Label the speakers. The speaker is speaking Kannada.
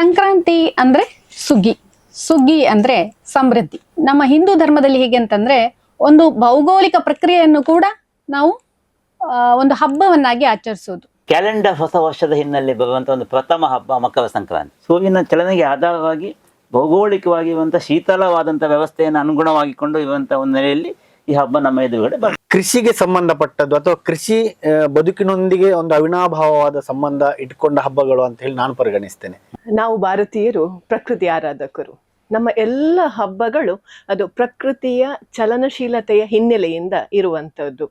Speaker 1: ಸಂಕ್ರಾಂತಿ ಅಂದ್ರೆ ಸುಗ್ಗಿ, ಸುಗ್ಗಿ ಅಂದ್ರೆ ಸಮೃದ್ಧಿ. ನಮ್ಮ ಹಿಂದೂ ಧರ್ಮದಲ್ಲಿ ಹೇಗೆ ಅಂತಂದ್ರೆ ಒಂದು ಭೌಗೋಳಿಕ ಪ್ರಕ್ರಿಯೆಯನ್ನು ಕೂಡ ನಾವು ಒಂದು ಹಬ್ಬವನ್ನಾಗಿ ಆಚರಿಸೋದು.
Speaker 2: ಕ್ಯಾಲೆಂಡರ್ ಹೊಸ ವರ್ಷದ ಹಿನ್ನೆಲೆ ಬರುವಂತಹ ಒಂದು ಪ್ರಥಮ ಹಬ್ಬ ಮಕರ ಸಂಕ್ರಾಂತಿ. ಸೂರ್ಯನ ಚಲನೆಗೆ ಆಧಾರವಾಗಿ ಭೌಗೋಳಿಕವಾಗಿ ಇರುವಂತಹ ಶೀತಲವಾದಂತಹ ವ್ಯವಸ್ಥೆಯನ್ನು ಅನುಗುಣವಾಗಿಕೊಂಡು ಇರುವಂತಹ ಒಂದು ನೆಲೆಯಲ್ಲಿ ಈ ಹಬ್ಬ ನಮ್ಮ ಎದುರುಗಡೆ ಬರ್ತದೆ.
Speaker 3: ಕೃಷಿಗೆ ಸಂಬಂಧಪಟ್ಟದ್ದು ಅಥವಾ ಕೃಷಿ ಬದುಕಿನೊಂದಿಗೆ ಒಂದು ಅವಿನಾಭಾವವಾದ ಸಂಬಂಧ ಇಟ್ಕೊಂಡ ಹಬ್ಬಗಳು ಅಂತ ಹೇಳಿ ನಾನು ಪರಿಗಣಿಸ್ತೇನೆ.
Speaker 4: ನಾವು ಭಾರತೀಯರು ಪ್ರಕೃತಿ ಆರಾಧಕರು. ನಮ್ಮ ಎಲ್ಲ ಹಬ್ಬಗಳು ಅದು ಪ್ರಕೃತಿಯ ಚಲನಶೀಲತೆಯ ಹಿನ್ನೆಲೆಯಿಂದ ಇರುವಂಥದ್ದು.